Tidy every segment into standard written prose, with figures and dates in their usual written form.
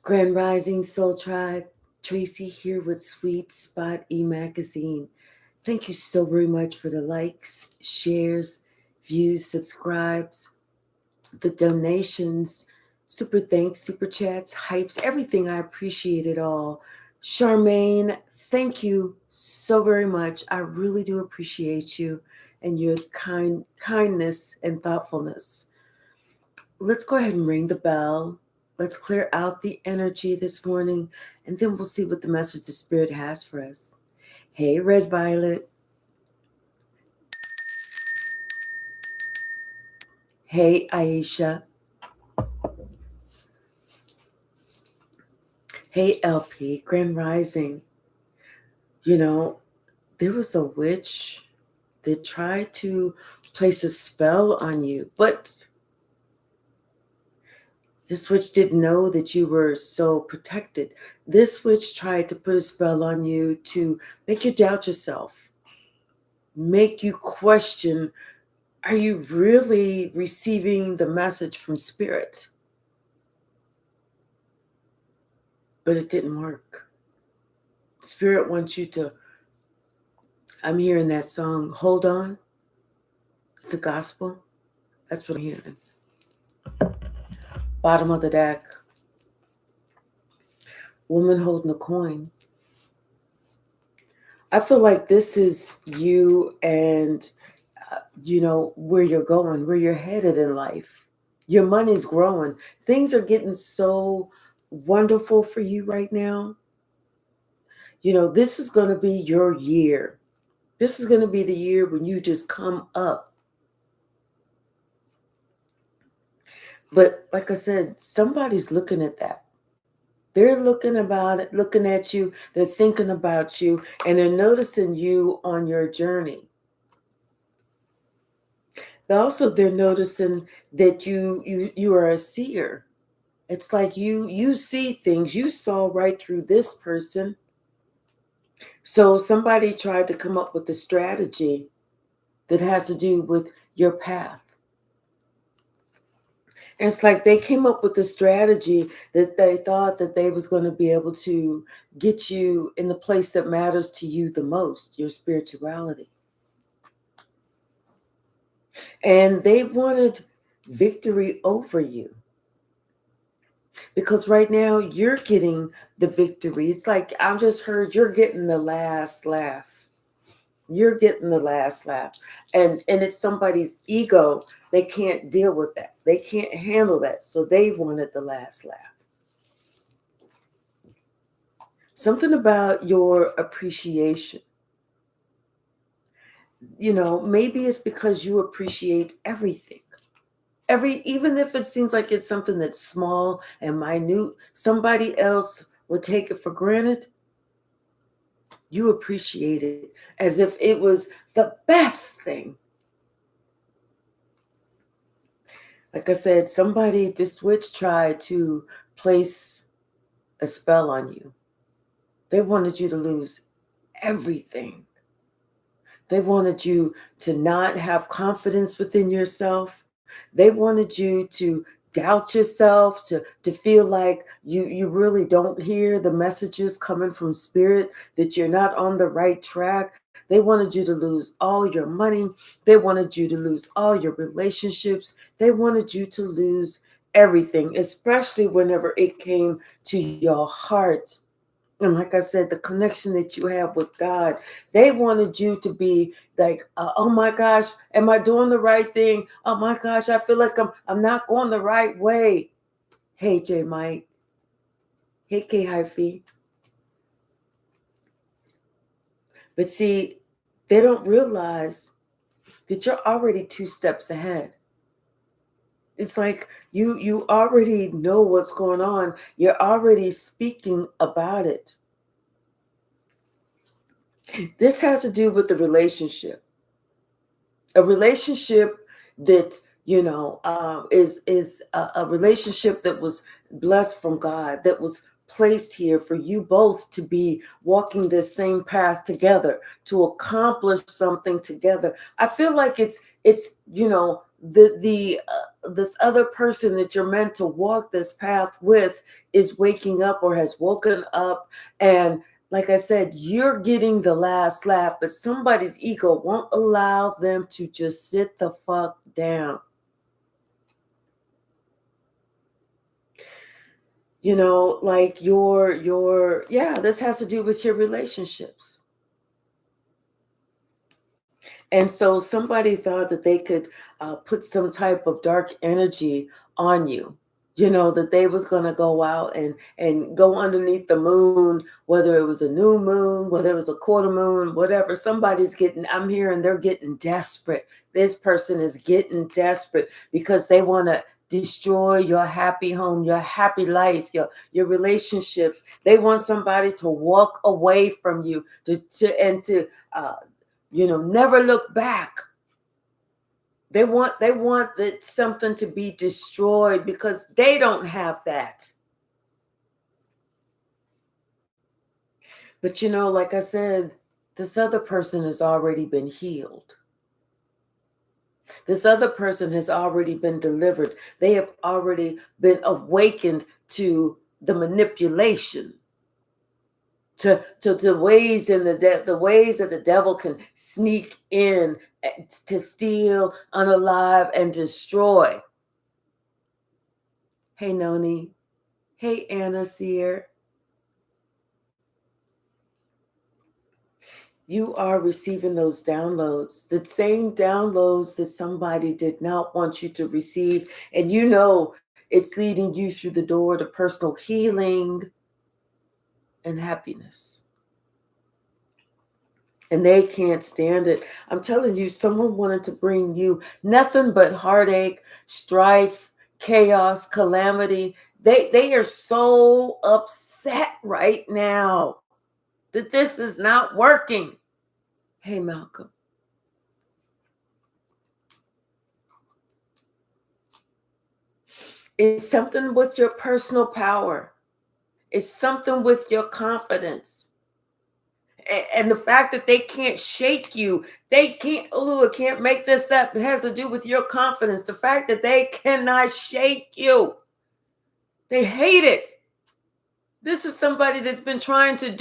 Grand Rising Soul Tribe, Tracy here with Sweet Spot e-magazine. Thank you so very much for the likes, shares, views, subscribes, the donations, super thanks, super chats, hypes, everything. I appreciate it all. Charmaine, thank you so very much. I really do appreciate you and your kindness and thoughtfulness. Let's go ahead and ring the bell. Let's clear out the energy this morning, and then we'll see what the message the Spirit has for us. Hey, Red Violet. Hey, Aisha. Hey, LP, Grand Rising. You know, there was a witch that tried to place a spell on you, but this witch didn't know that you were so protected. This witch tried to put a spell on you to make you doubt yourself, make you question, are you really receiving the message from Spirit? But it didn't work. Spirit wants you to, I'm hearing that song, Hold On. It's a gospel. That's what I'm hearing. Bottom of the deck. Woman holding a coin. I feel like this is you and, where you're going, where you're headed in life. Your money's growing. Things are getting so wonderful for you right now. This is going to be your year. This is going to be the year when you just come up. But like I said, somebody's looking at that. They're looking at you, they're thinking about you, and they're noticing you on your journey. They're noticing that you are a seer. It's like you see things, you saw right through this person. So somebody tried to come up with a strategy that has to do with your path. And it's like they came up with a strategy that they thought that they was going to be able to get you in the place that matters to you the most, your spirituality. And they wanted victory over you. Because right now you're getting the victory. It's like I just heard you're getting the last laugh. You're getting the last laugh. And it's somebody's ego. They can't deal with that. They can't handle that. So they wanted the last laugh. Something about your appreciation. Maybe it's because you appreciate everything. Even if it seems like it's something that's small and minute, somebody else will take it for granted. You appreciate it as if it was the best thing. Like I said, this witch tried to place a spell on you. They wanted you to lose everything. They wanted you to not have confidence within yourself. They wanted you to doubt yourself, to feel like you really don't hear the messages coming from Spirit, that you're not on the right track. They wanted you to lose all your money. They wanted you to lose all your relationships. They wanted you to lose everything, especially whenever it came to your heart. And like I said, the connection that you have with God, they wanted you to be like, oh my gosh, am I doing the right thing? Oh my gosh, I feel like I'm not going the right way. Hey, J Mike. Hey, K Hypsee. But see, they don't realize that you're already 2 steps ahead. It's like you already know what's going on. You're already speaking about it. This has to do with the relationship. A relationship that, is a relationship that was blessed from God, that was placed here for you both to be walking this same path together, to accomplish something together. I feel like it's this other person that you're meant to walk this path with is waking up or has woken up, and like I said, you're getting the last laugh, but somebody's ego won't allow them to just sit the fuck down. You know, like this has to do with your relationships. And so somebody thought that they could put some type of dark energy on you, you know, that they was going to go out and go underneath the moon, whether it was a new moon, whether it was a quarter moon, whatever. Somebody's getting, I'm hearing they're getting desperate. This person is getting desperate because they want to destroy your happy home, your happy life, your relationships. They want somebody to walk away from you to never look back. They want that something to be destroyed because they don't have that. But like I said, this other person has already been healed. This other person has already been delivered. They have already been awakened to the manipulation, to the ways in the ways that the devil can sneak in to steal, unalive, and destroy. Hey, Noni. Hey, Anna Sear. You are receiving those downloads, the same downloads that somebody did not want you to receive. And it's leading you through the door to personal healing and happiness. And they can't stand it. I'm telling you, someone wanted to bring you nothing but heartache, strife, chaos, calamity. They are so upset right now that this is not working. Hey, Malcolm. It's something with your personal power. It's something with your confidence. And the fact that they can't shake you, I can't make this up. It has to do with your confidence. The fact that they cannot shake you. They hate it. This is somebody that's been trying to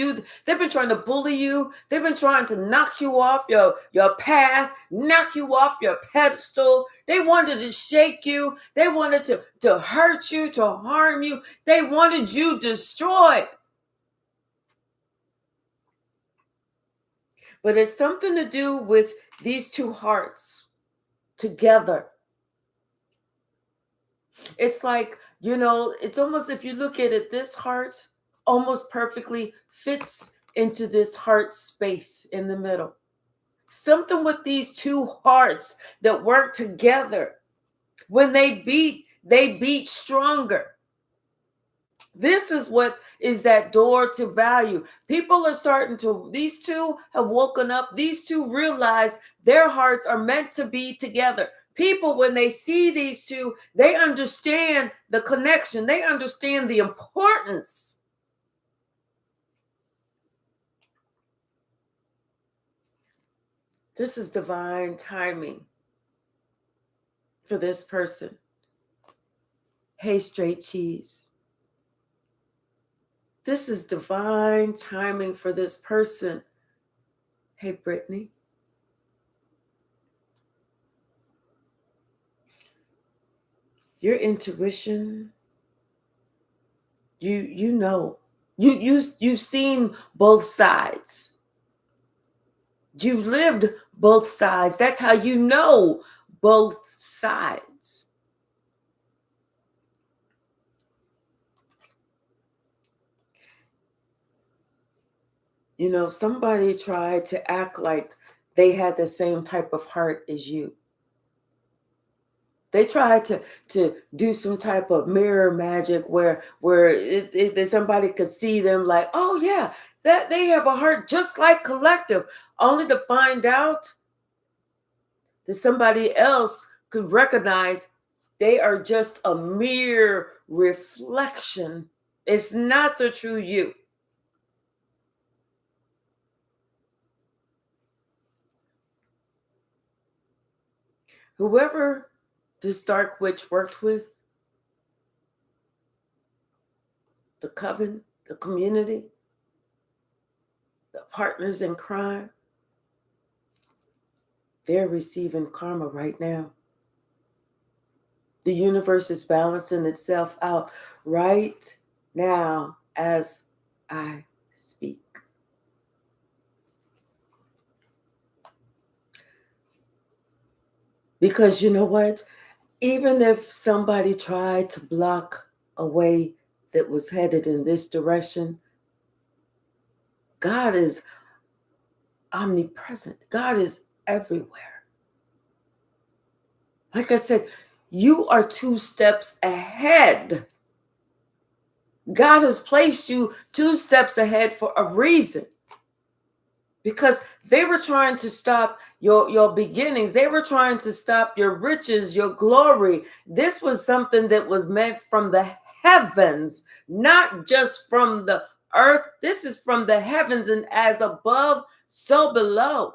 they've been trying to bully you. They've been trying to knock you off your path, knock you off your pedestal. They wanted to shake you. They wanted to hurt you, to harm you. They wanted you destroyed. But it's something to do with these two hearts together. It's like, it's almost, if you look at it, this heart almost perfectly fits into this heart space in the middle. Something with these two hearts that work together. When they beat stronger. This is what is that door to value. People are these two have woken up. These two realize their hearts are meant to be together. People, when they see these two, they understand the connection. They understand the importance. This is divine timing for this person. Hey, straight cheese. This is divine timing for this person. Hey, Brittany. Your intuition, you've seen both sides. You've lived both sides. That's how you know both sides. Somebody tried to act like they had the same type of heart as you. They tried to do some type of mirror magic where somebody could see them like, oh yeah, that they have a heart just like Collective, only to find out that somebody else could recognize they are just a mere reflection. It's not the true you. Whoever this dark witch worked with, the coven, the community, the partners in crime, they're receiving karma right now. The universe is balancing itself out right now as I speak. Because you know what? Even if somebody tried to block a way that was headed in this direction, God is omnipresent. God is everywhere. Like I said, you are 2 steps ahead. God has placed you 2 steps ahead for a reason. Because they were trying to stop your beginnings. They were trying to stop your riches, your glory. This was something that was meant from the heavens, not just from the earth. This is from the heavens, and as above, so below.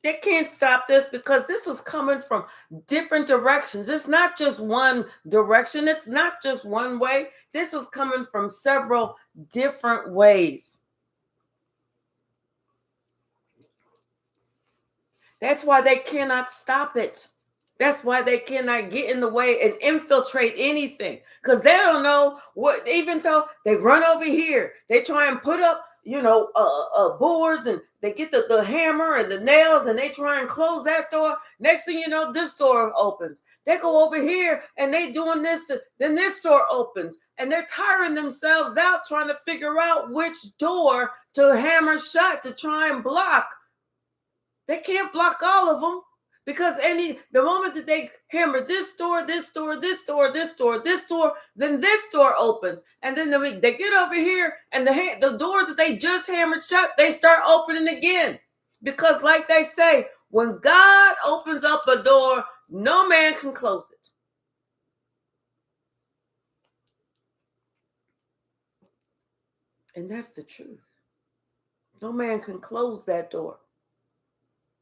They can't stop this because this is coming from different directions. It's not just one direction. It's not just one way. This is coming from several different ways. That's why they cannot stop it. That's why they cannot get in the way and infiltrate anything, because they don't know what. Even though they run over here, they try and put up, boards, and they get the hammer and the nails, and they try and close that door. Next thing you know, this door opens. They go over here and they doing this, then this door opens, and they're tiring themselves out trying to figure out which door to hammer shut to try and block. They can't block all of them, because the moment that they hammer this door, this door, this door, this door, this door, then this door opens, and then they get over here, and the doors that they just hammered shut, they start opening again. Because, like they say, when God opens up a door, no man can close it. And that's the truth. No man can close that door.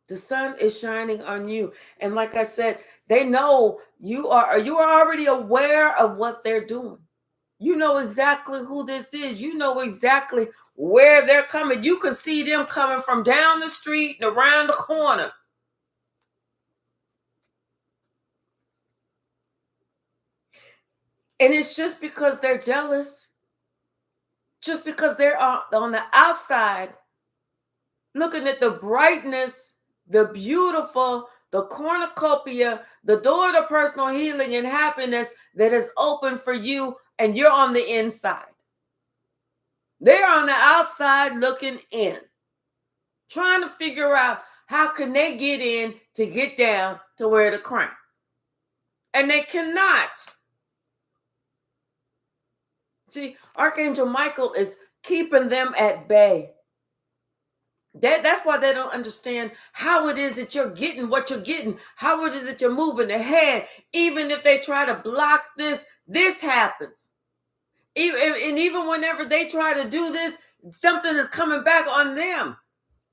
The sun is shining on you. And like I said, they know you are already aware of what they're doing. You know exactly who this is. You know exactly where they're coming. You can see them coming from down the street and around the corner. And it's just because they're jealous. Just because they're on the outside looking at the brightness, the beautiful, the cornucopia, the door to personal healing and happiness that is open for you, and you're on the inside. They're on the outside looking in, trying to figure out how can they get in to get down to wear the crown. And they cannot. See, Archangel Michael is keeping them at bay. That's why they don't understand how it is that you're getting what you're getting, how it is that you're moving ahead. Even if they try to block this happens. Even whenever they try to do this, something is coming back on them.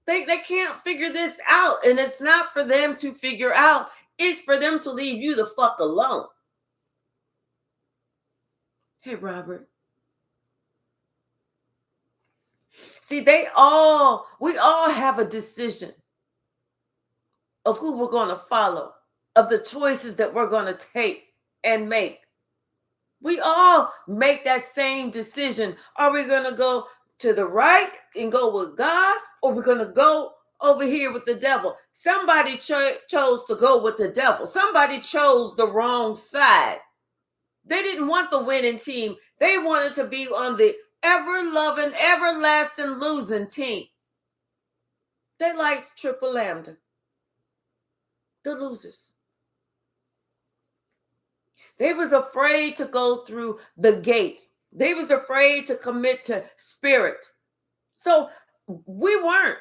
They can't figure this out, and it's not for them to figure out. It's for them to leave you the fuck alone. Hey, Robert. See, we all have a decision of who we're going to follow, of the choices that we're going to take and make. We all make that same decision. Are we going to go to the right and go with God, or we're going to go over here with the devil? Somebody chose to go with the devil. Somebody chose the wrong side. They didn't want the winning team. They wanted to be on the ever-loving, everlasting losing team. They liked Triple Lambda. The losers. They was afraid to go through the gate. They was afraid to commit to spirit. So we weren't.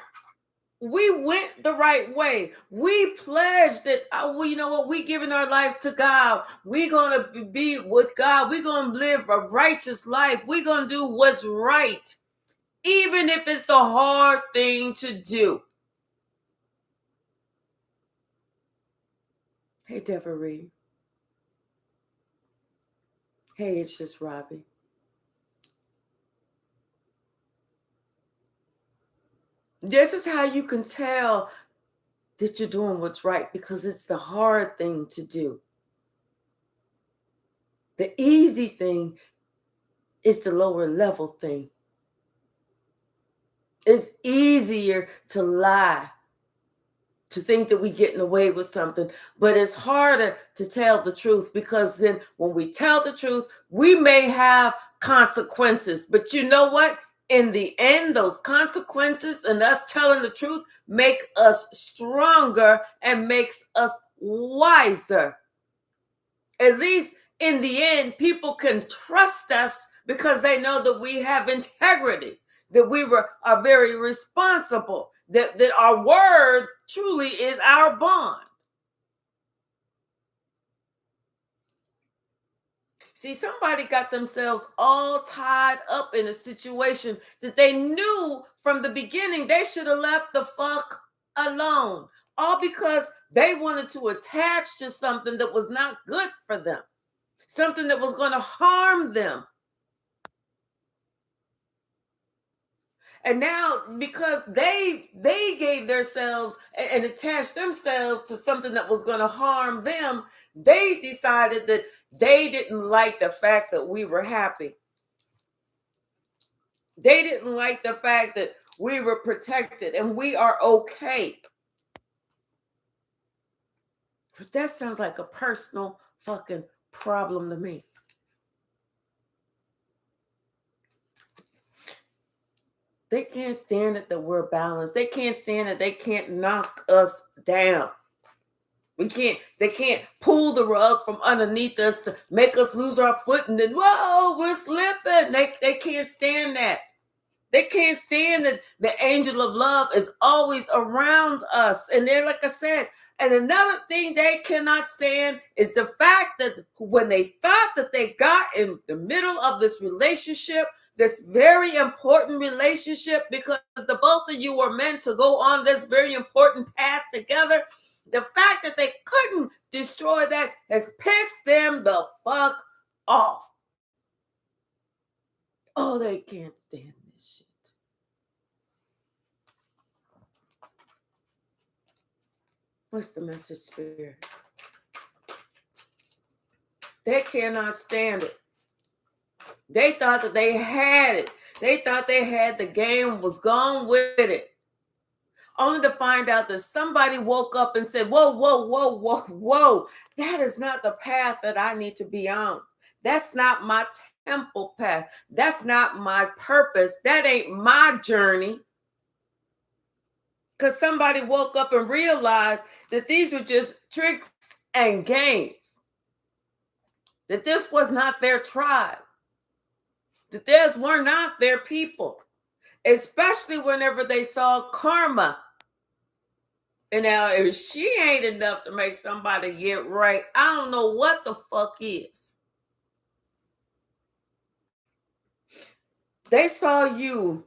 We went the right way. We pledged that, you know what, we giving our life to God. We're going to be with God. We're going to live a righteous life. We're going to do what's right, even if it's the hard thing to do. Hey, Desiree. Hey, it's just Robbie. This is how you can tell that you're doing what's right, because it's the hard thing to do. The easy thing is the lower level thing. It's easier to lie, to think that we're getting away with something, but it's harder to tell the truth, because then when we tell the truth, we may have consequences. But you know what? In the end, those consequences and us telling the truth make us stronger and makes us wiser. At least in the end, people can trust us because they know that we have integrity, that are very responsible, that our word truly is our bond. See, somebody got themselves all tied up in a situation that they knew from the beginning they should have left the fuck alone, all because they wanted to attach to something that was not good for them, something that was going to harm them. And now, because they gave themselves and attached themselves to something that was going to harm them, they decided that they didn't like the fact that we were happy. They didn't like the fact that we were protected and we are okay. But that sounds like a personal fucking problem to me. They can't stand it that we're balanced. They can't stand it. They can't knock us down. They can't pull the rug from underneath us to make us lose our foot and then, whoa, we're slipping. They can't stand that. They can't stand that the angel of love is always around us. And they're, like I said, and another thing they cannot stand is the fact that when they thought that they got in the middle of this relationship, this very important relationship, because the both of you were meant to go on this very important path together, the fact that they couldn't destroy that has pissed them the fuck off. Oh, they can't stand this shit. What's the message, Spirit? They cannot stand it. They thought that they had it. They thought they had the game, was gone with it. Only to find out that somebody woke up and said, whoa, whoa, whoa, whoa, whoa. That is not the path that I need to be on. That's not my temple path. That's not my purpose. That ain't my journey. Because somebody woke up and realized that these were just tricks and games. That this was not their tribe. That theirs were not their people. Especially whenever they saw karma. And now, if she ain't enough to make somebody get right, I don't know what the fuck is. They saw you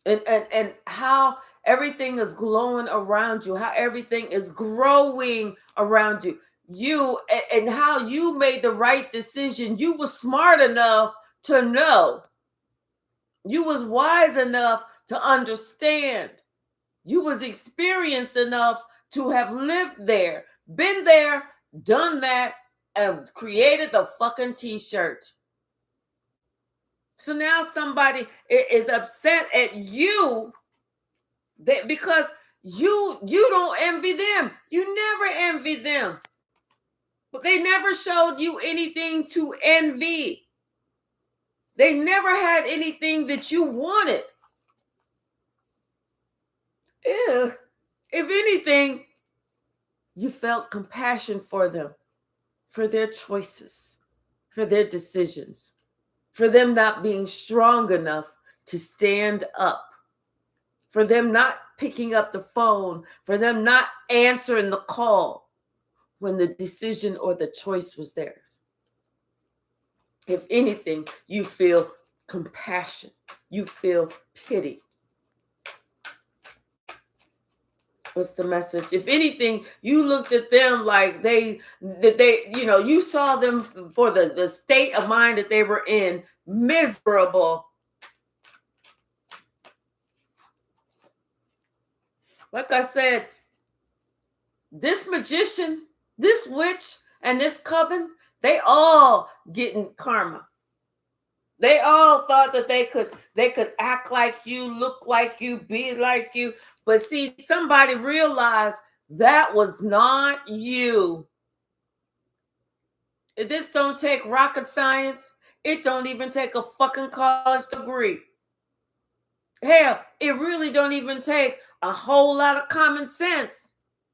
and how everything is glowing around you, how everything is growing around you. You and how you made the right decision. You were smart enough to know. You was wise enough to understand. You was experienced enough to have lived there, been there, done that, and created the fucking t-shirt. So now somebody is upset at you because you don't envy them. You never envy them. But they never showed you anything to envy. They never had anything that you wanted. Ew. If anything, you felt compassion for them, for their choices, for their decisions, for them not being strong enough to stand up, for them not picking up the phone, for them not answering the call when the decision or the choice was theirs. If anything, you feel compassion, you feel pity. What's the message? If anything, you looked at them like you saw them for the state of mind that they were in, miserable. Like I said, this magician, this witch, and this coven, they all getting karma. They all thought that they could act like you, look like you, be like you. But see, somebody realized that was not you. This don't take rocket science. It don't even take a fucking college degree. Hell, it really don't even take a whole lot of common sense.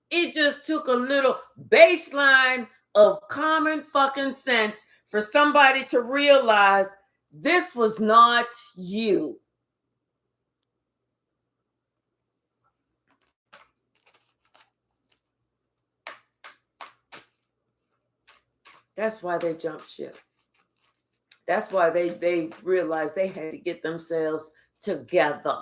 It just took a little baseline of common fucking sense for somebody to realize this was not you. That's why they jumped ship. That's why they realized they had to get themselves together.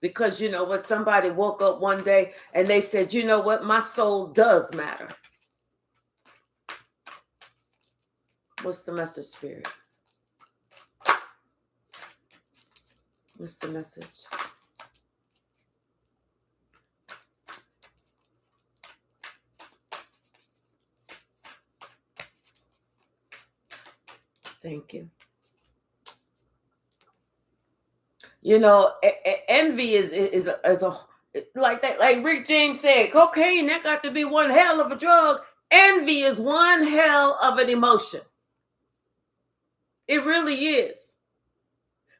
Because you know what? Somebody woke up one day and they said, you know what? My soul does matter. What's the message, Spirit? What's the message? Thank you. You know, envy is a like that. Like Rick James said, cocaine, that got to be one hell of a drug. Envy is one hell of an emotion. It really is.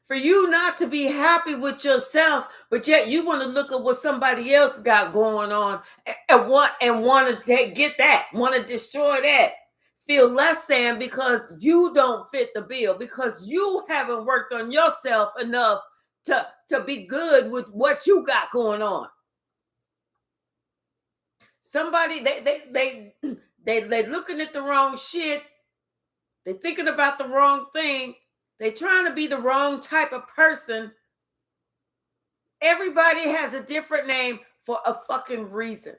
For you not to be happy with yourself, but yet you want to look at what somebody else got going on and want to get that, want to destroy that. Feel less than because you don't fit the bill, because you haven't worked on yourself enough to be good with what you got going on. Somebody they looking at the wrong shit. They thinking about the wrong thing. They trying to be the wrong type of person. Everybody has a different name for a fucking reason.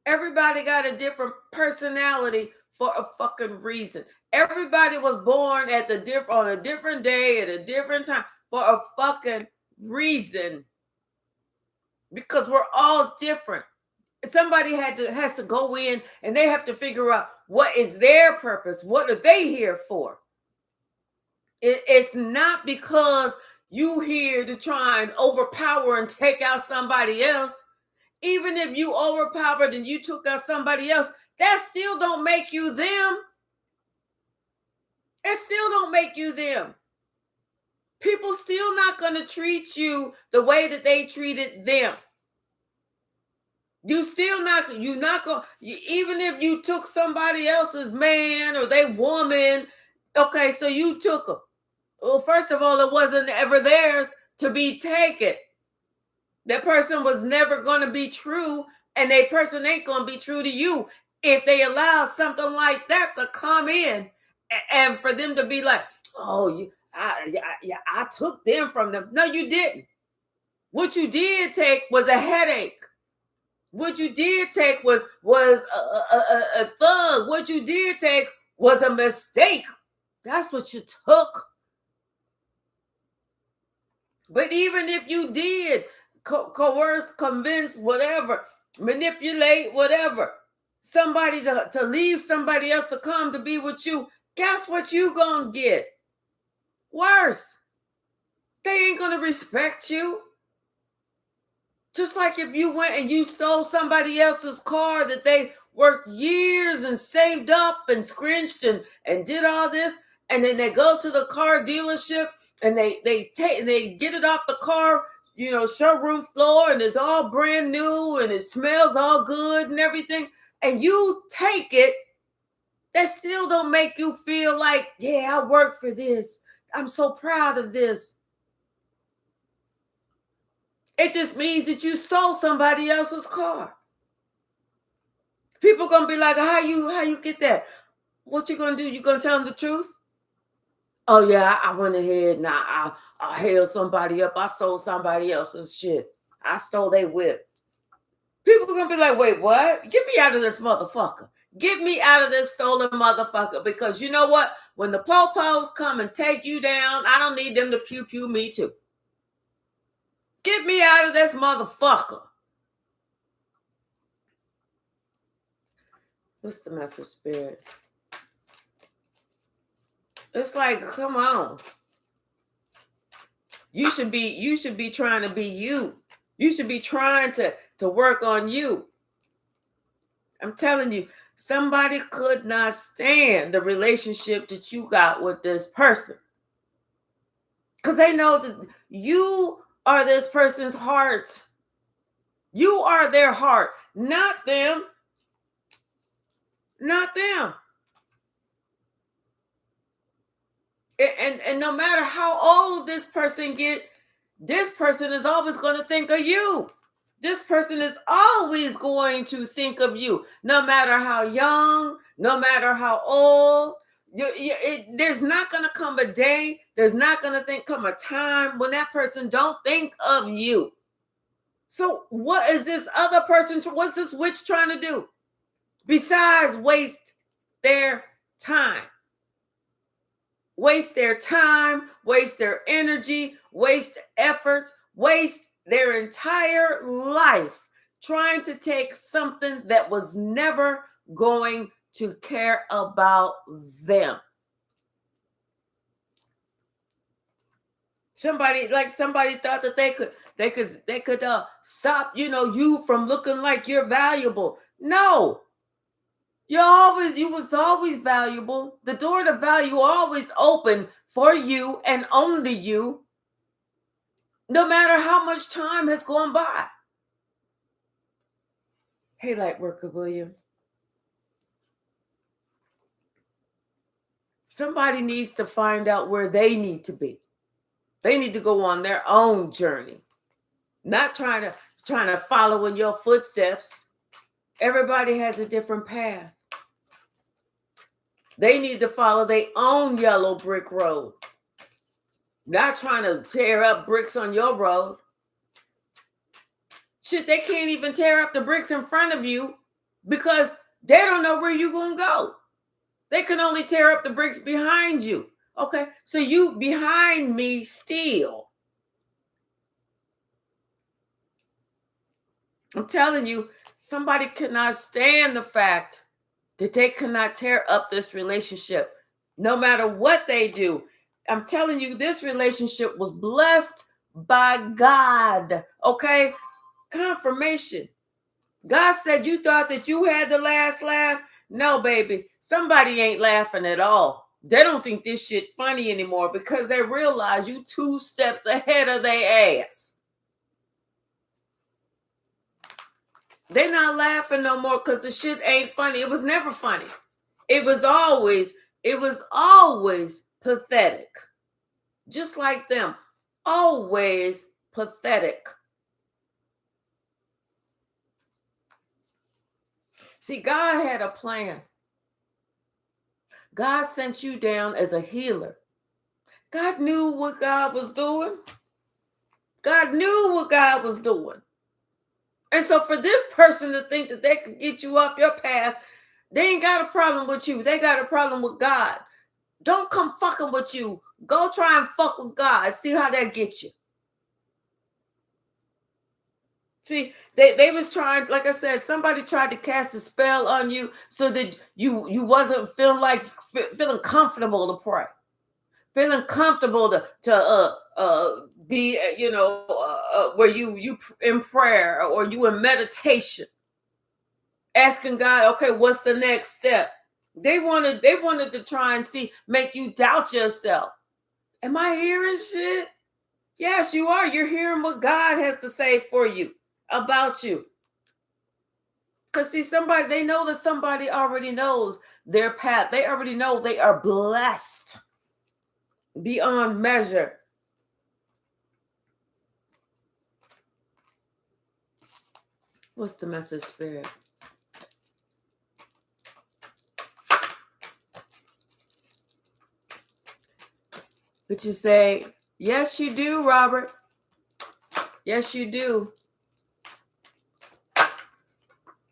Everybody got a different personality for a fucking reason. Everybody was born on a different day at a different time for a fucking reason. Because we're all different. Somebody has to go in and they have to figure out what is their purpose. What are they here for? It's not because you here to try and overpower and take out somebody else. Even if you overpowered and you took out somebody else, that still don't make you them. It still don't make you them. People still not going to treat you the way that they treated them. You're not going to, even if you took somebody else's man or they woman, okay, so you took them. Well, first of all, it wasn't ever theirs to be taken. That person was never going to be true, and that person ain't going to be true to you if they allow something like that to come in and for them to be like, oh, I took them from them. No, you didn't. What you did take was a headache. What you did take was a thug. What you did take was a mistake. That's what you took. But even if you did coerce, convince, whatever, manipulate, whatever, somebody to leave somebody else to come to be with you, guess what you gonna get? Worse. They ain't gonna respect you. Just like if you went and you stole somebody else's car that they worked years and saved up and scrunched and did all this, and then they go to the car dealership and they get it off the car, showroom floor, and it's all brand new and it smells all good and everything, and you take it. That still don't make you feel like, yeah, I worked for this. I'm so proud of this. It just means that you stole somebody else's car. People gonna be like, how you get that? What you gonna do? You gonna tell them the truth? Oh yeah, I went ahead and I held somebody up. I stole somebody else's shit. I stole their whip. People are gonna be like, wait, what? Get me out of this motherfucker. Get me out of this stolen motherfucker. Because you know what? When the po-pos come and take you down, I don't need them to pew me too. Get me out of this motherfucker. What's the message, Spirit? It's like, come on. You should be trying to be you. You should be trying to work on you. I'm telling you, somebody could not stand the relationship that you got with this person. Because they know that you are this person's heart. You are their heart, not them. Not them. And no matter how old this person get, this person is always going to think of you. This person is always going to think of you, no matter how young, no matter how old. There's not going to come a day, there's not going to come a time when that person don't think of you. So what is this other person, what's this witch trying to do? Besides waste their time. Waste their time, waste their energy, waste efforts, waste their entire life trying to take something that was never going to care about them. Somebody thought that they could stop, you from looking like you're valuable. No. You was always valuable. The door to value always open for you and only you, no matter how much time has gone by. Hey, Lightworker William. Somebody needs to find out where they need to be. They need to go on their own journey, not trying to follow in your footsteps. Everybody has a different path. They need to follow their own yellow brick road, not trying to tear up bricks on your road. Shit, they can't even tear up the bricks in front of you because they don't know where you're going to go. They can only tear up the bricks behind you. Okay, so you behind me still. I'm telling you, somebody cannot stand the fact that they cannot tear up this relationship, no matter what they do. I'm telling you, this relationship was blessed by God. Okay, confirmation. God said you thought that you had the last laugh. No, baby, somebody ain't laughing at all. They don't think this shit funny anymore because they realize you 2 steps ahead of their ass. They not laughing no more because the shit ain't funny. It was never funny. It was always pathetic. Just like them. Always pathetic. See, God had a plan. God sent you down as a healer. God knew what God was doing. God knew what God was doing. And so for this person to think that they could get you off your path, they ain't got a problem with you. They got a problem with God. Don't come fucking with you. Go try and fuck with God. See how that gets you. See, they was trying, like I said, somebody tried to cast a spell on you so that you wasn't feeling comfortable to pray, feeling comfortable to be where you in prayer or you in meditation, asking God, okay, what's the next step? They wanted to try and make you doubt yourself. Am I hearing shit? Yes, you are. You're hearing what God has to say for you. About you. Because see, they know that somebody already knows their path. They already know they are blessed beyond measure. What's the message, Spirit? But you say, yes, you do, Robert. Yes, you do.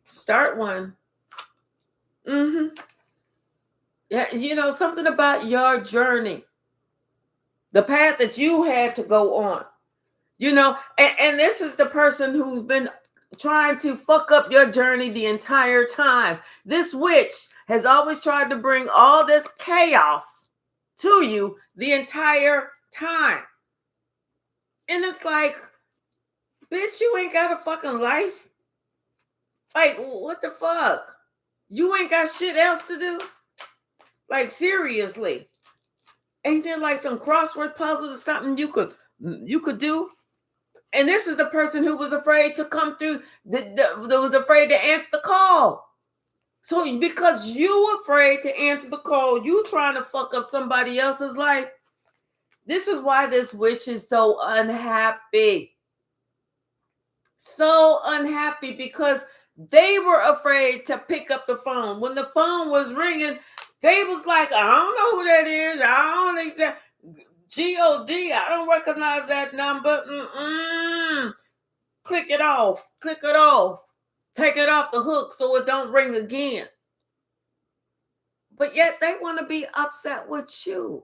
Start one. Yeah, you know, something about your journey, the path that you had to go on, you know, and this is the person who's been trying to fuck up your journey the entire time. This witch has always tried to bring all this chaos to you the entire time. And it's like, bitch, you ain't got a fucking life. Like, what the fuck? You ain't got shit else to do? Like, seriously. Ain't there like some crossword puzzle or something you could do? And this is the person who was afraid to come through, that was afraid to answer the call. So because you afraid to answer the call, you trying to fuck up somebody else's life. This is why this witch is so unhappy. So unhappy because they were afraid to pick up the phone. When the phone was ringing, they was like, I don't know who that is. I don't think GOD. I don't recognize that number. Click it off. Click it off. Take it off the hook so it don't ring again. But yet they want to be upset with you.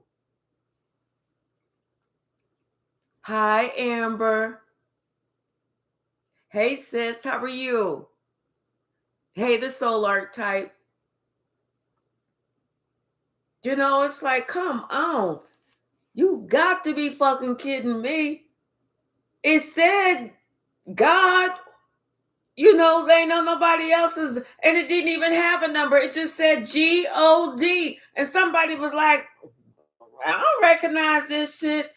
Hi, Amber. Hey, sis. How are you? Hey, the soul archetype. You know, it's like, come on. You got to be fucking kidding me. It said God, you know, they know nobody else's, and it didn't even have a number. It just said GOD. And somebody was like, I don't recognize this shit.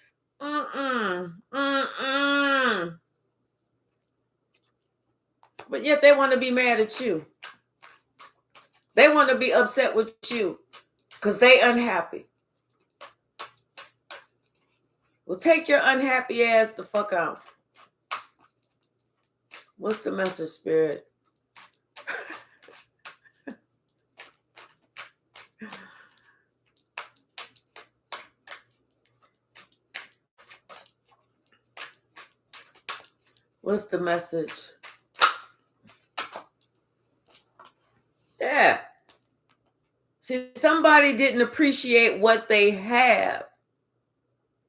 But yet they want to be mad at you. They want to be upset with you because they unhappy. Well, take your unhappy ass the fuck out. What's the message, Spirit? What's the message? Yeah. See, somebody didn't appreciate what they have.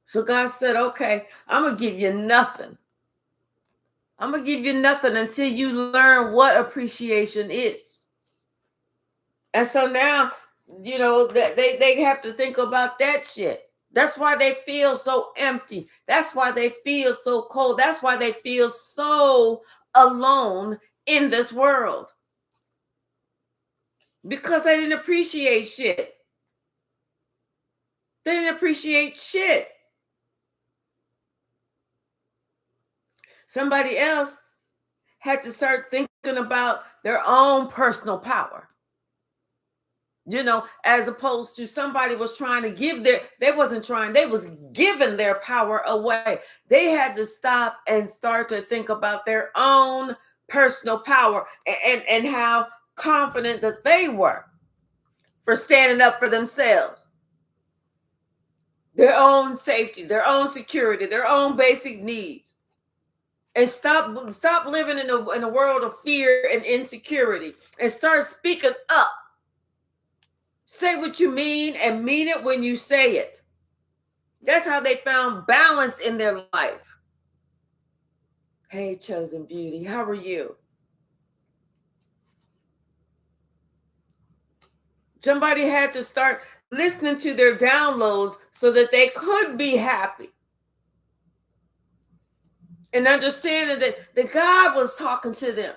So God said, okay, I'm going to give you nothing. I'm going to give you nothing until you learn what appreciation is. And so now, you know, they have to think about that shit. That's why they feel so empty. That's why they feel so cold. That's why they feel so alone in this world. Because they didn't appreciate shit. They didn't appreciate shit. Somebody else had to start thinking about their own personal power. You know, as opposed to somebody was trying to give they wasn't trying, they was giving their power away. They had to stop and start to think about their own personal power and how confident that they were for standing up for themselves. Their own safety, their own security, their own basic needs. And stop living in a world of fear and insecurity and start speaking up. Say what you mean and mean it when you say it. That's how they found balance in their life. Hey, chosen beauty, how are you? Somebody had to start listening to their downloads so that they could be happy. And understanding that God was talking to them.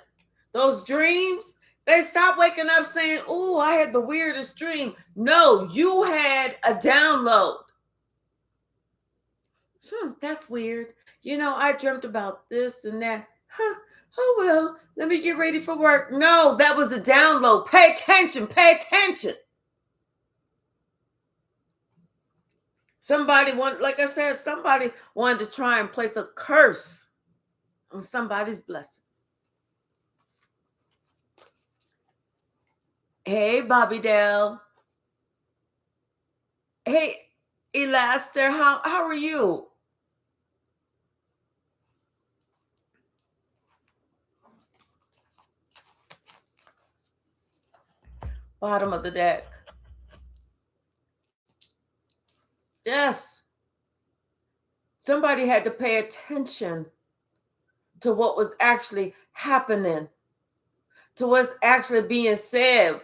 Those dreams, they stopped waking up saying, oh, I had the weirdest dream. No, you had a download. That's weird. You know, I dreamt about this and that. Oh, well, let me get ready for work. No, that was a download. Pay attention. Pay attention. Somebody wanted to try and place a curse on somebody's blessings. Hey, Bobby Dell. Hey, Elaster, how are you? Bottom of the deck. Yes. Somebody had to pay attention to what was actually happening, to what's actually being said.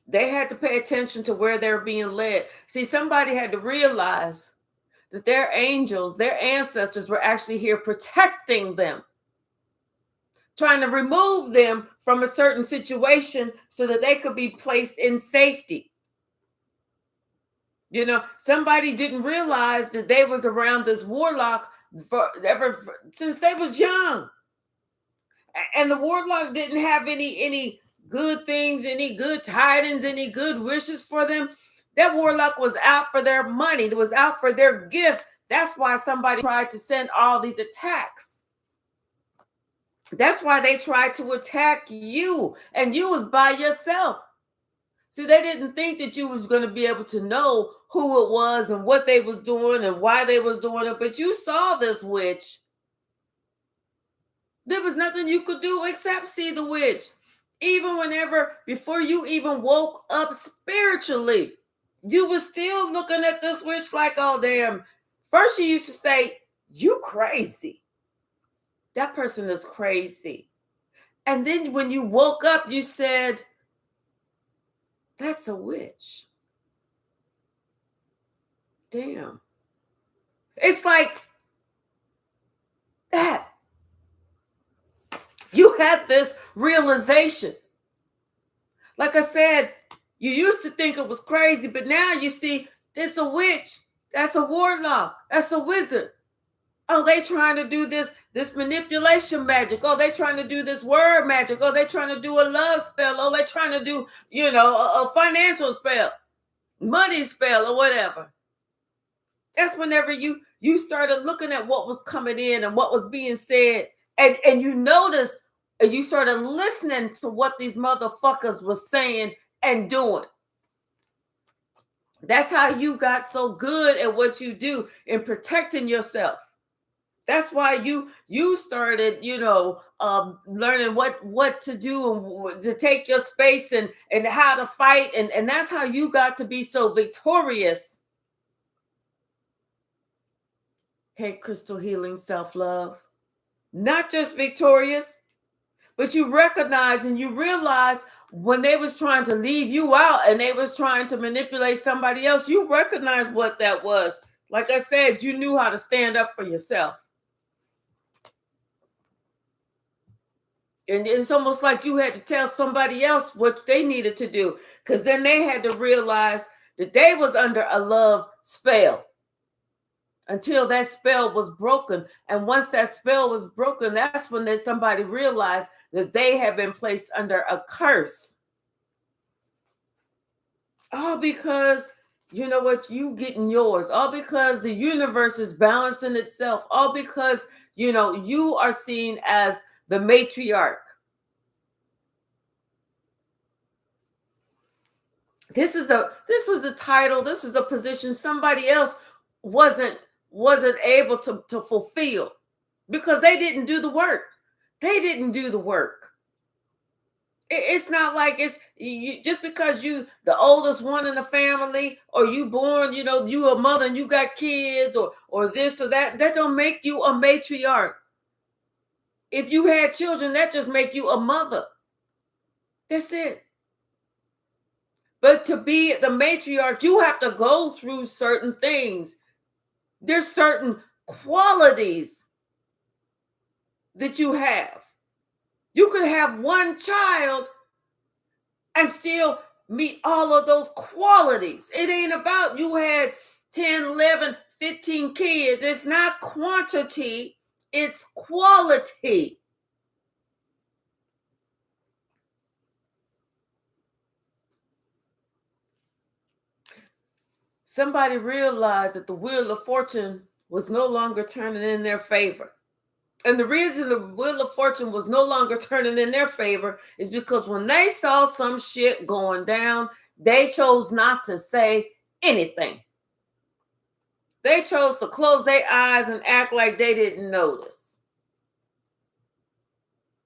They had to pay attention to where they're being led. See, somebody had to realize that their angels, their ancestors were actually here protecting them, trying to remove them from a certain situation so that they could be placed in safety. You know, somebody didn't realize that they was around this warlock since they was young. And the warlock didn't have any good things, any good tidings, any good wishes for them. That warlock was out for their money. It was out for their gift. That's why somebody tried to send all these attacks. That's why they tried to attack you, and you was by yourself. See, they didn't think that you was going to be able to know who it was and what they was doing and why they was doing it, but you saw this witch. There was nothing you could do except see the witch. Even before you even woke up spiritually, you were still looking at this witch like, oh, damn. First, you used to say, you crazy. That person is crazy. And then when you woke up, you said, that's a witch. Damn. It's like that. You had this realization. Like I said, you used to think it was crazy, but now you see, there's a witch. That's a warlock. That's a wizard. Oh, they trying to do this manipulation magic. Oh, they trying to do this word magic. Oh, they trying to do a love spell. Oh, they trying to do, a financial spell, money spell, or whatever. That's whenever you started looking at what was coming in and what was being said, and you noticed, and you started listening to what these motherfuckers were saying and doing. That's how you got so good at what you do in protecting yourself. That's why you started, learning what to do and to take your space and how to fight, and that's how you got to be so victorious. Hey, Crystal Healing Self-Love. Not just victorious, but you recognize and you realize when they was trying to leave you out and they was trying to manipulate somebody else, you recognize what that was. Like I said, you knew how to stand up for yourself. And it's almost like you had to tell somebody else what they needed to do, because then they had to realize that they was under a love spell until that spell was broken. And once that spell was broken, that's when somebody realized that they have been placed under a curse. All because, you know what, you getting yours. All because the universe is balancing itself. All because, you are seen as the matriarch. This was a title, this was a position somebody else wasn't able to fulfill because they didn't do the work. They didn't do the work. It's not like you, just because you the oldest one in the family, or you born, you a mother and you got kids, or this or that don't make you a matriarch. If you had children, that just make you a mother. That's it. But to be the matriarch, you have to go through certain things. There's certain qualities that you have. You could have one child and still meet all of those qualities. It ain't about you had 10, 11, 15 kids. It's not quantity, it's quality. Somebody realized that the wheel of fortune was no longer turning in their favor. And the reason the Wheel of Fortune was no longer turning in their favor is because when they saw some shit going down, they chose not to say anything. They chose to close their eyes and act like they didn't notice.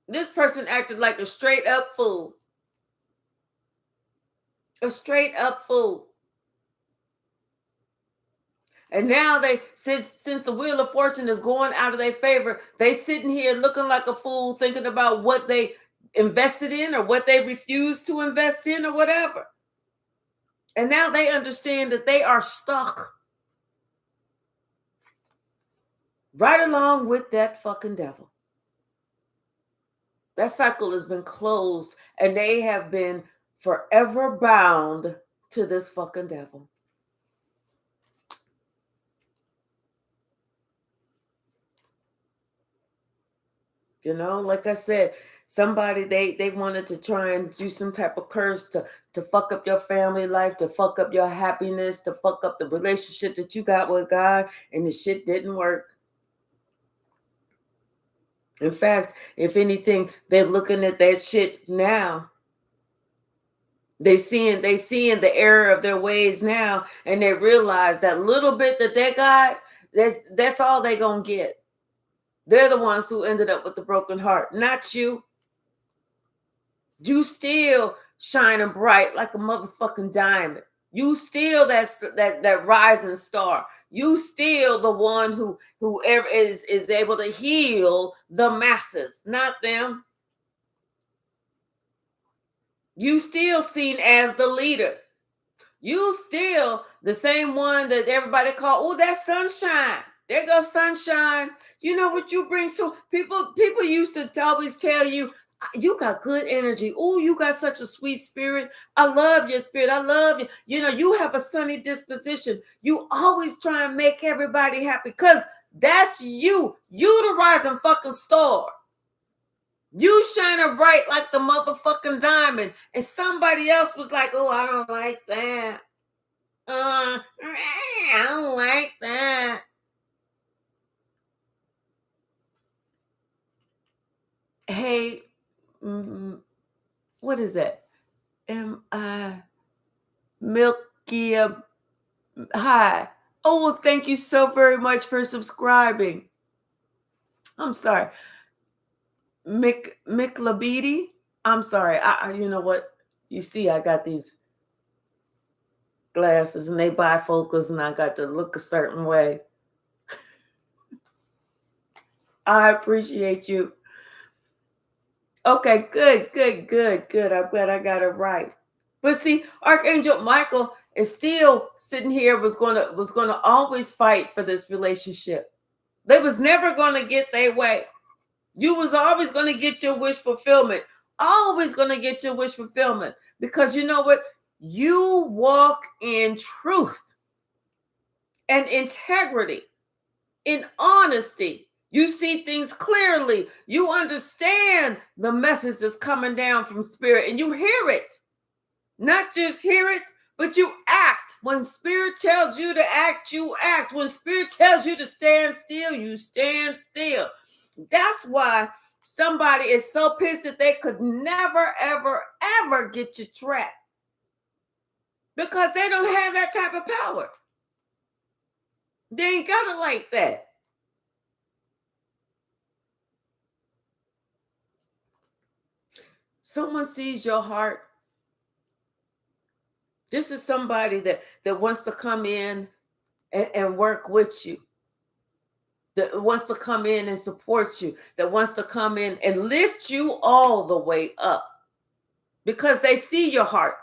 This person acted like a straight up fool. A straight up fool. And now they, since the Wheel of Fortune is going out of their favor, they sitting here looking like a fool, thinking about what they invested in or what they refused to invest in or whatever. And now they understand that they are stuck right along with that fucking devil. That cycle has been closed and they have been forever bound to this fucking devil. You know, like I said, somebody, they wanted to try and do some type of curse to fuck up your family life, to fuck up your happiness, to fuck up the relationship that you got with God, and the shit didn't work. In fact, if anything, they're looking at that shit now. They seeing the error of their ways now, and they realize that little bit that they got, that's all they gonna get. They're the ones who ended up with the broken heart, not you. You still shining bright like a motherfucking diamond. You still that rising star. You still the one who is able to heal the masses, not them. You still seen as the leader. You still the same one that everybody called, oh, that's sunshine. There goes sunshine. You know what you bring? So people used to always tell you, you got good energy. Oh, you got such a sweet spirit. I love your spirit. I love you. You know, you have a sunny disposition. You always try and make everybody happy because that's you. You the rising fucking star. You shining bright like the motherfucking diamond. And somebody else was like, oh, I don't like that. I don't like that. Hey, what is that? Am I Milky? Hi. Oh, thank you so very much for subscribing. I'm sorry. Miklabidi? I'm sorry. I you know what? You see, I got these glasses and they bifocals and I got to look a certain way. I appreciate you. Okay, good. I'm glad I got it right. But see, Archangel Michael is still sitting here, was gonna always fight for this relationship. They was never gonna get their way. You was always gonna get your wish fulfillment. Always gonna get your wish fulfillment. Because you know what? You walk in truth and integrity, in honesty. You see things clearly. You understand the message that's coming down from spirit and you hear it. Not just hear it, but you act. When spirit tells you to act, you act. When spirit tells you to stand still, you stand still. That's why somebody is so pissed that they could never, ever, ever get you trapped. Because they don't have that type of power. They ain't got it like that. Someone sees your heart. This is somebody that wants to come in and work with you, that wants to come in and support you, that wants to come in and lift you all the way up because they see your heart.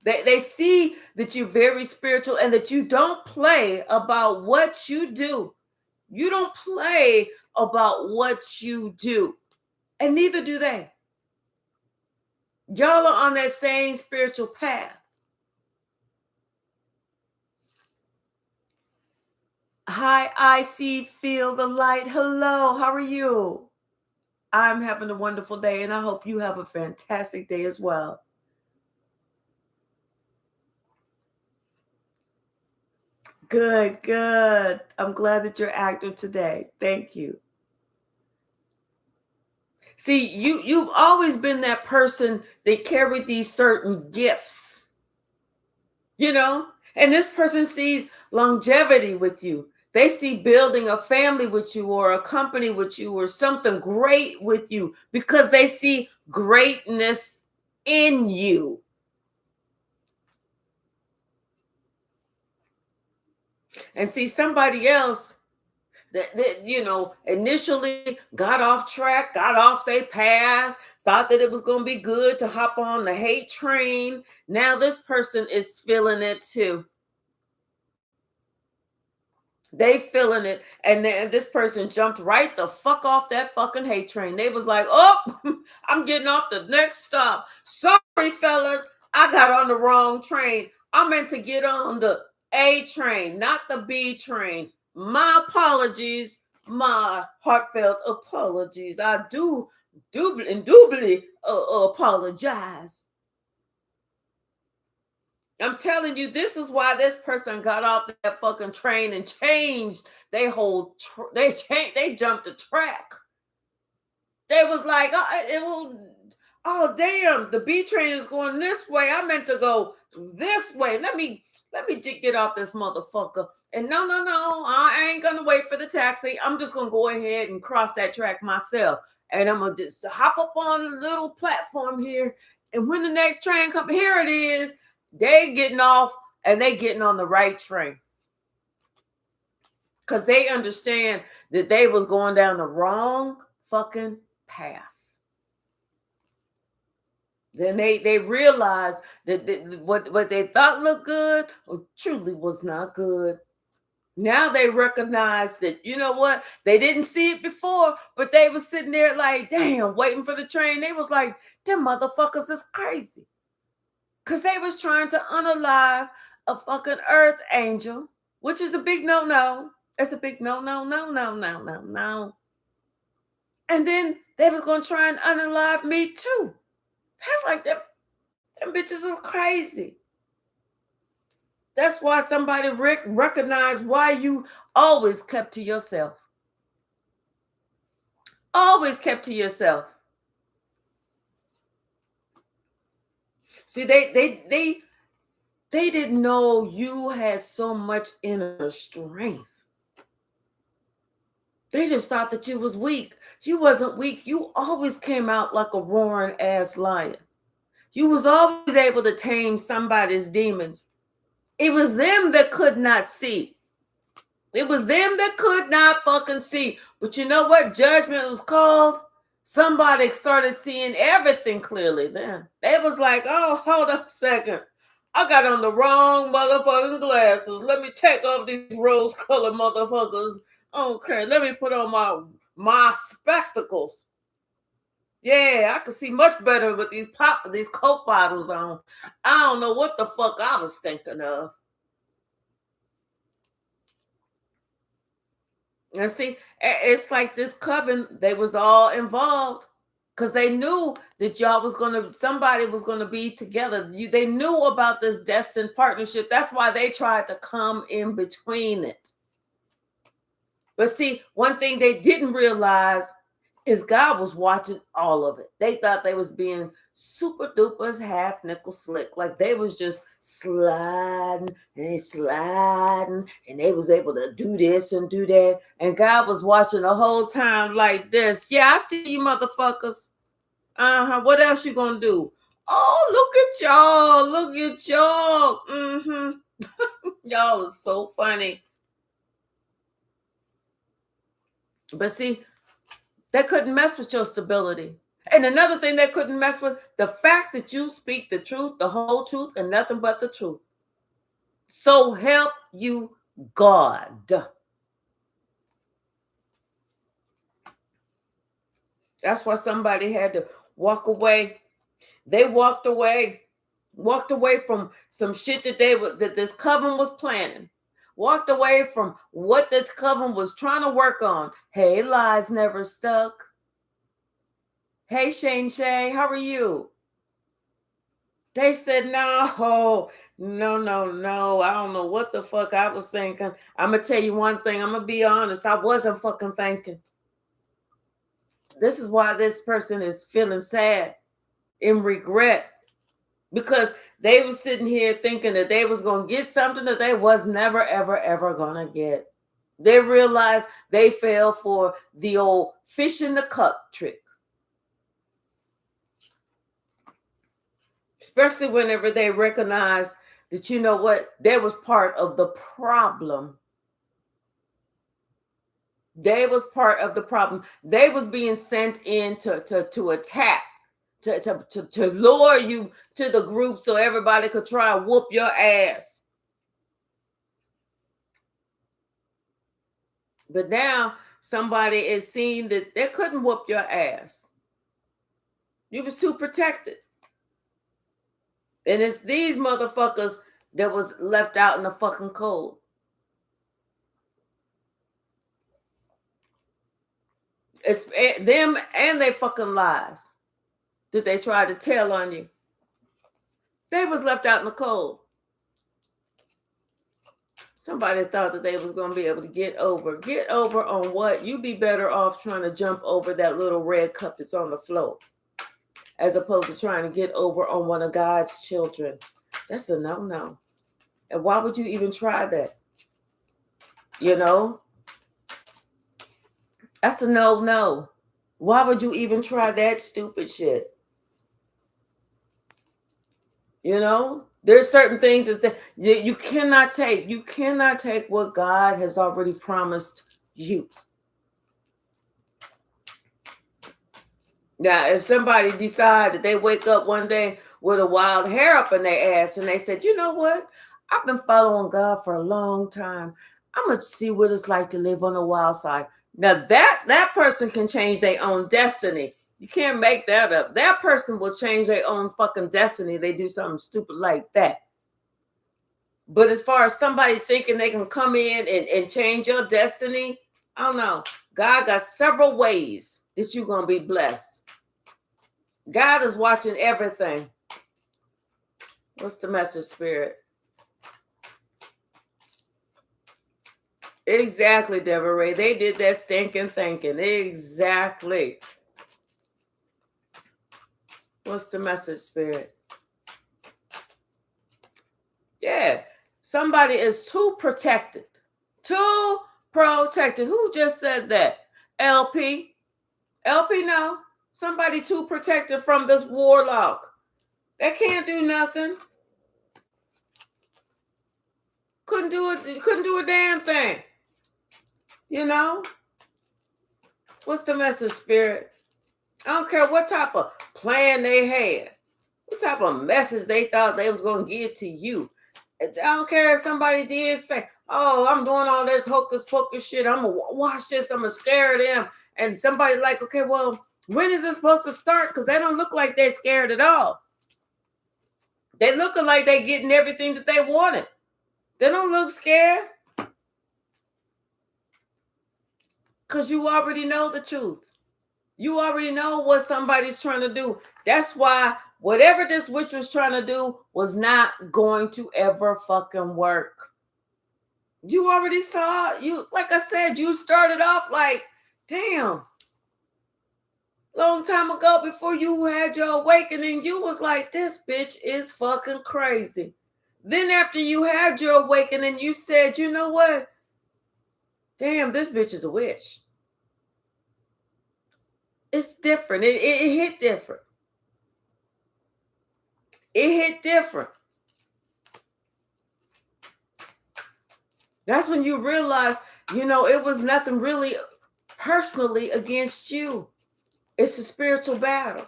They see that you're very spiritual and that you don't play about what you do. You don't play about what you do, and neither do they. Y'all are on that same spiritual path. Hi, I see, feel the light. Hello, how are you? I'm having a wonderful day, and I hope you have a fantastic day as well. Good. I'm glad that you're active today. Thank you. See, you've always been that person that carried these certain gifts, you know? And this person sees longevity with you. They see building a family with you or a company with you or something great with you because they see greatness in you. And see somebody else that initially got off track, got off their path, thought that it was going to be good to hop on the hate train. Now this person is feeling it too. They feeling it, and then this person jumped right the fuck off that fucking hate train. They was like, "Oh, I'm getting off the next stop. Sorry, fellas, I got on the wrong train. I meant to get on the A train, not the B train. My apologies, my heartfelt apologies. I do doubly apologize." I'm telling you, this is why this person got off that fucking train and changed they whole. They jumped the track. They was like, oh damn, the B train is going this way. I meant to go this way. Let me get off this motherfucker. And no, I ain't gonna wait for the taxi. I'm just gonna go ahead and cross that track myself. And I'm gonna just hop up on a little platform here. And when the next train comes, here it is. They getting off and they getting on the right train. Because they understand that they was going down the wrong fucking path. Then they realized that what they thought looked good truly was not good. Now they recognize that, you know what? They didn't see it before, but they was sitting there like, damn, waiting for the train. They was like, them motherfuckers is crazy. Because they was trying to unalive a fucking earth angel, which is a big no-no. It's a big no. And then they was going to try and unalive me too. That's like them bitches is crazy. That's why somebody recognized why you always kept to yourself. Always kept to yourself. See, they didn't know you had so much inner strength. They just thought that you was weak. You wasn't weak. You always came out like a roaring ass lion. You was always able to tame somebody's demons. It was them that could not see. It was them that could not fucking see. But you know what judgment was called? Somebody started seeing everything clearly then. They was like, oh, hold up a second. I got on the wrong motherfucking glasses. Let me take off these rose-colored motherfuckers. Okay, let me put on my spectacles. Yeah, I can see much better with these Coke bottles on. I don't know what the fuck I was thinking of. And see, it's like this coven, they was all involved because they knew that somebody was gonna be together. They knew about this destined partnership. That's why they tried to come in between it. But see, one thing they didn't realize is God was watching all of it. They thought they was being super duper half nickel slick. Like they was just sliding and they was able to do this and do that. And God was watching the whole time like this. Yeah, I see you motherfuckers. What else you gonna do? Oh, look at y'all. Y'all are so funny. But see, they couldn't mess with your stability. And another thing they couldn't mess with, the fact that you speak the truth, the whole truth, and nothing but the truth. So help you God. That's why somebody had to walk away. They walked away from some shit that this coven was planning. Walked away from what this coven was trying to work on. Hey, lies never stuck. Hey, Shane Shay, how are you? They said, no. I don't know what the fuck I was thinking. I'm going to tell you one thing. I'm going to be honest. I wasn't fucking thinking. This is why this person is feeling sad and regret, because they were sitting here thinking that they was going to get something that they was never, ever, ever going to get. They realized they fell for the old fish in the cup trick. Especially whenever they recognize that, you know what, they was part of the problem. They was part of the problem. They was being sent in to attack, to lure you to the group so everybody could try and whoop your ass. But now somebody is seeing that they couldn't whoop your ass. You was too protected. And it's these motherfuckers that was left out in the fucking cold. It's them and they fucking lies that they tried to tell on you. They was left out in the cold. Somebody thought that they was going to be able to get over. Get over on what? You be better off trying to jump over that little red cup that's on the floor, as opposed to trying to get over on one of God's children. That's a no-no. And why would you even try that? You know? That's a no-no. Why would you even try that stupid shit? You know? There's certain things that you cannot take. You cannot take what God has already promised you. Now, if somebody decide that they wake up one day with a wild hair up in their ass and they said, you know what? I've been following God for a long time. I'm going to see what it's like to live on the wild side. Now, that person can change their own destiny. You can't make that up. That person will change their own fucking destiny. They do something stupid like that. But as far as somebody thinking they can come in and change your destiny, I don't know. God got several ways that you're going to be blessed. God is watching everything. What's the message, Spirit? Exactly, Deborah Ray. They did that stinking thinking. Exactly. What's the message, Spirit? Yeah. Somebody is too protected. Too protected. Who just said that? LP. LP, no. Somebody too protected from this warlock. They can't do nothing. Couldn't do a damn thing. You know? What's the message, Spirit? I don't care what type of plan they had. What type of message they thought they was going to give to you. I don't care if somebody did say, oh, I'm doing all this hocus pocus shit. I'm going to watch this. I'm going to scare them. And somebody like, okay, well, when is it supposed to start? Because they don't look like they're scared at all. They looking like they're getting everything that they wanted. They don't look scared. Because you already know the truth. You already know what somebody's trying to do. That's why whatever this witch was trying to do was not going to ever fucking work. You already saw, like I said, you started off like, damn. Long time ago, before you had your awakening, you was like, this bitch is fucking crazy. Then after you had your awakening, you said, you know what? Damn, this bitch is a witch. It's different. It hit different. It hit different. That's when you realize, it was nothing really personally against you. It's a spiritual battle.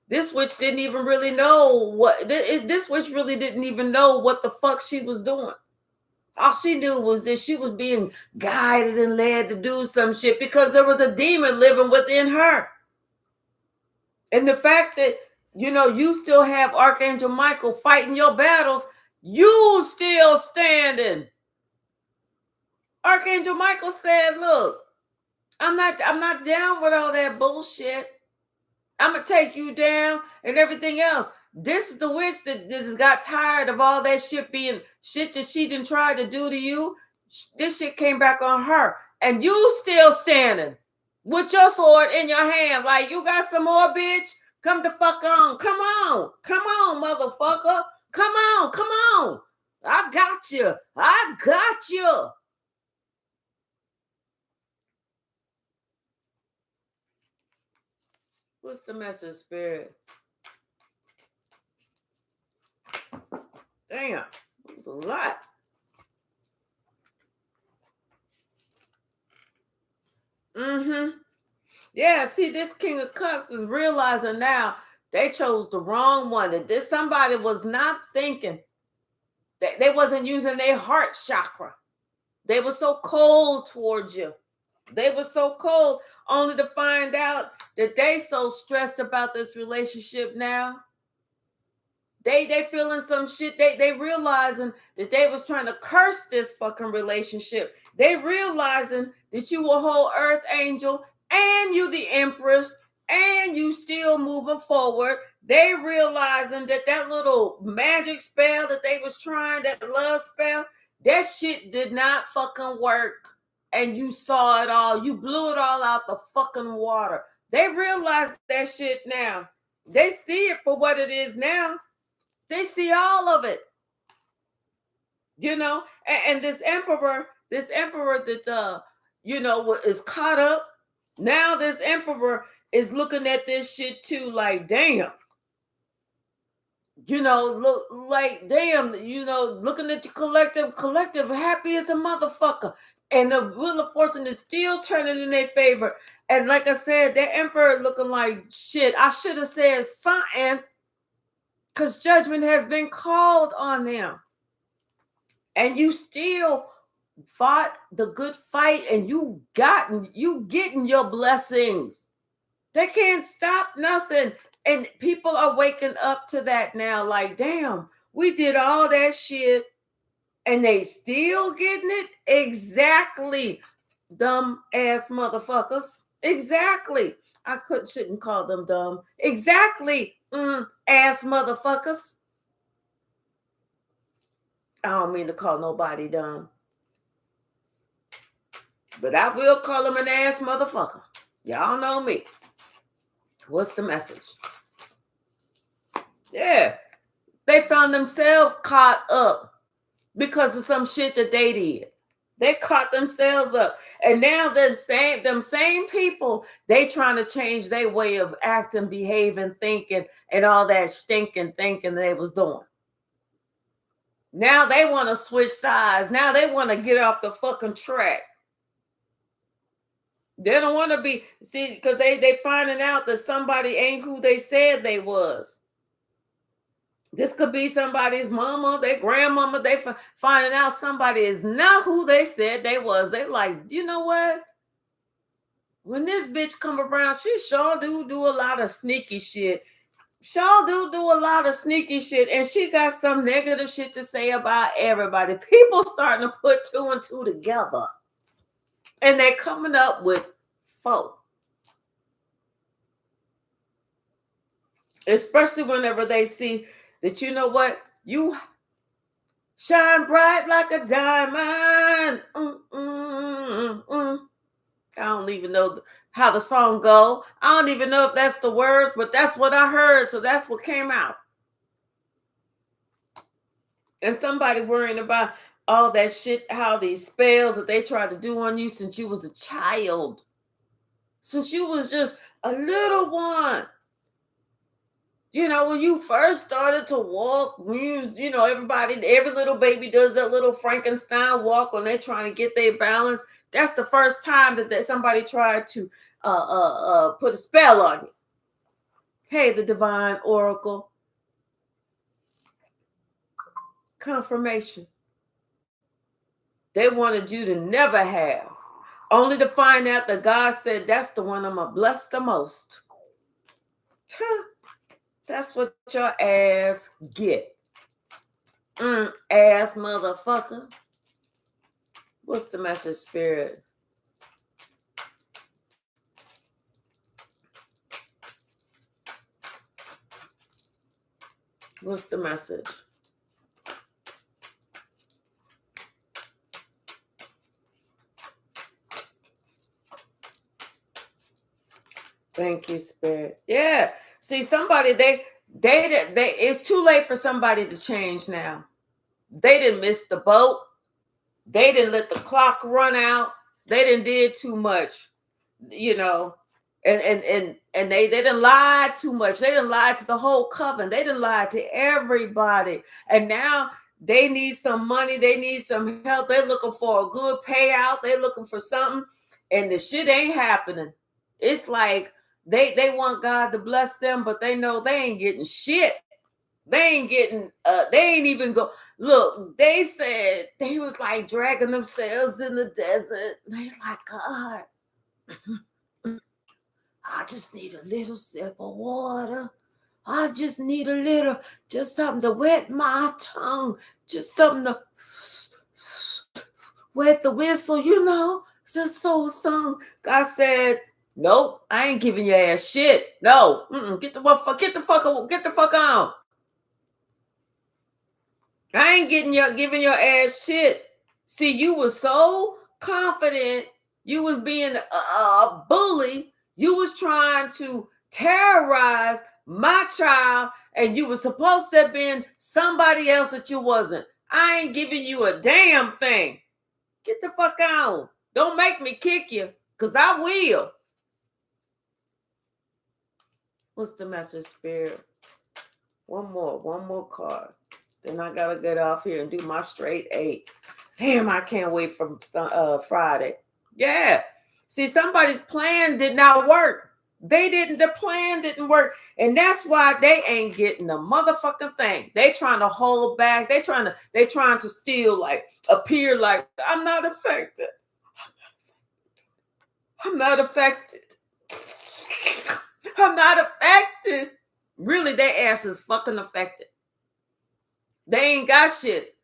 This witch didn't even really know this witch really didn't even know what the fuck she was doing. All she knew was that she was being guided and led to do some shit because there was a demon living within her. And the fact that, you still have Archangel Michael fighting your battles, you still standing. Archangel Michael said, look, I'm not down with all that bullshit. I'm going to take you down and everything else. This is the witch that just got tired of all that shit being shit that she didn't try to do to you. This shit came back on her. And you still standing. with your sword in your hand. Like, you got some more, bitch? Come the fuck on. Come on. Come on, motherfucker. Come on. Come on. I got you. I got you. What's the message, Spirit? Damn. It was a lot. Yeah, see, this King of Cups is realizing now they chose the wrong one. That this somebody was not thinking. They wasn't using their heart chakra. They were so cold towards you. They were so cold, only to find out that they so stressed about this relationship now. They feeling some shit. They realizing that they was trying to curse this fucking relationship. They realizing that you a whole earth angel and you the empress and you still moving forward. They realizing that little magic spell that they was trying, that love spell, that shit did not fucking work. And you saw it all. You blew it all out the fucking water. They realize that shit now. They see it for what it is now. They see all of it, you know. And this emperor that is caught up. Now this emperor is looking at this shit too, like, damn. Look like, damn, looking at your collective happy as a motherfucker. And the wheel of fortune is still turning in their favor. And like I said, that emperor looking like shit. I should have said something, because judgment has been called on them. And you still fought the good fight, and you getting your blessings. They can't stop nothing. And people are waking up to that now. Like, damn, we did all that shit and they still getting it? Exactly. Dumb ass motherfuckers. Exactly. I shouldn't call them dumb. Exactly. Ass motherfuckers. I don't mean to call nobody dumb, but I will call him an ass motherfucker. Y'all know me. What's the message? Yeah. They found themselves caught up because of some shit that they did. They caught themselves up. And now them same people, they trying to change their way of acting, behaving, thinking, and all that stinking thinking they was doing. Now they want to switch sides. Now they want to get off the fucking track. They don't want to be, see, because they finding out that somebody ain't who they said they was. This could be somebody's mama, their grandmama. They finding out somebody is not who they said they was. They like, you know what? When this bitch come around, she sure do a lot of sneaky shit. Sure do a lot of sneaky shit. And she got some negative shit to say about everybody. People starting to put two and two together. And they're coming up with four. Especially whenever they see that, you know what? You shine bright like a diamond. I don't even know how the song go. I don't even know if that's the words, but that's what I heard. So that's what came out. And somebody worrying about all that shit, how these spells that they tried to do on you since you was a child. Since you was just a little one. You know, when you first started to walk, every little baby does that little Frankenstein walk when they're trying to get their balance. That's the first time that somebody tried to put a spell on you. Hey, the divine oracle. Confirmation. They wanted you to never have. Only to find out that God said, that's the one I'm going to bless the most. That's what your ass get. Ass motherfucker. What's the message, Spirit? What's the message? Thank you, Spirit. Yeah. See, somebody, it's too late for somebody to change now. They didn't miss the boat. They didn't let the clock run out. They didn't did too much, you know. And they didn't lie too much. They didn't lie to the whole coven. They didn't lie to everybody. And now they need some money. They need some help. They're looking for a good payout. They're looking for something. And the shit ain't happening. It's like they want God to bless them, but they know they ain't getting shit. They ain't getting they ain't even go look. They said they was like dragging themselves in the desert. They's like, God, I just need a little sip of water. I just need a little, just something to wet my tongue, just something to wet the whistle, you know. Just so song. God said, nope, I ain't giving your ass shit. No, get the fuck on. I ain't giving your ass shit. See, you were so confident. You was being a bully. You was trying to terrorize my child, and you were supposed to have been somebody else that you wasn't. I ain't giving you a damn thing. Get the fuck on. Don't make me kick you, because I will. What's the message, Spirit? One more card. Then I gotta get off here and do my straight 8. Damn, I can't wait for Friday. Yeah. See, somebody's plan did not work. The plan didn't work. And that's why they ain't getting a motherfucking thing. They trying to hold back. They trying to still like appear like I'm not affected. I'm not affected. I'm not affected. Really, their ass is fucking affected. They ain't got shit.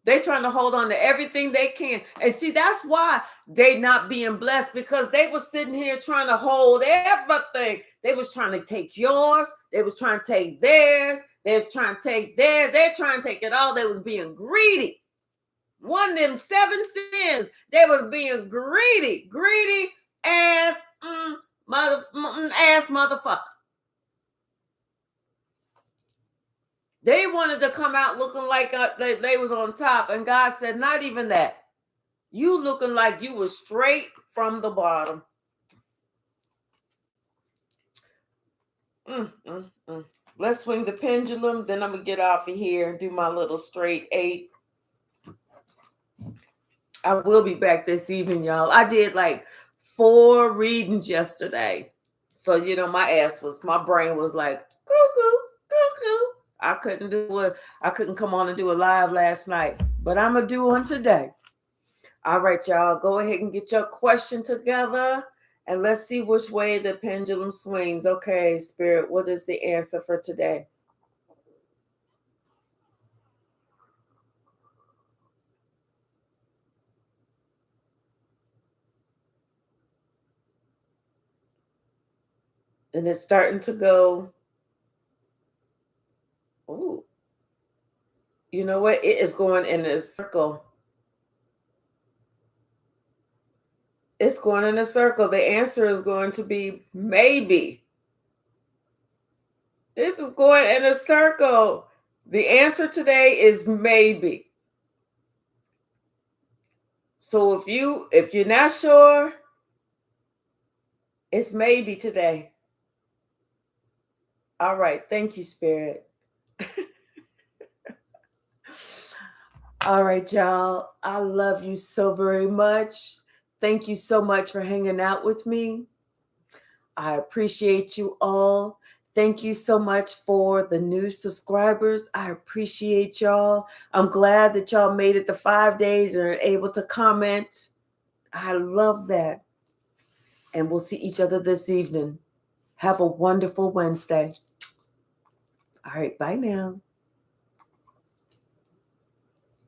They trying to hold on to everything they can. And see, that's why they not being blessed, because they was sitting here trying to hold everything. They was trying to take yours. They was trying to take theirs. They was trying to take theirs. They're trying to take it all. They was being greedy. One of them 7 sins. They was being greedy. Greedy ass motherfucker. They wanted to come out looking like they was on top, and God said, not even that. You looking like you was straight from the bottom. Let's swing the pendulum. Then I'm going to get off of here and do my little straight 8. I will be back this evening, y'all. I did like 4 readings yesterday. So, you know, my brain was like, cuckoo. I couldn't come on and do a live last night, but I'm going to do one today. All right, y'all, go ahead and get your question together, and let's see which way the pendulum swings. Okay, Spirit, what is the answer for today? And it's starting to go. Ooh. You know what? It is going in a circle. It's going in a circle. The answer is going to be maybe. This is going in a circle. The answer today is maybe. So if you're not sure, it's maybe today. All right. Thank you, Spirit. All right, y'all. I love you so very much. Thank you so much for hanging out with me. I appreciate you all. Thank you so much for the new subscribers. I appreciate y'all. I'm glad that y'all made it to 5 days and are able to comment. I love that. And we'll see each other this evening. Have a wonderful Wednesday. All right, bye now.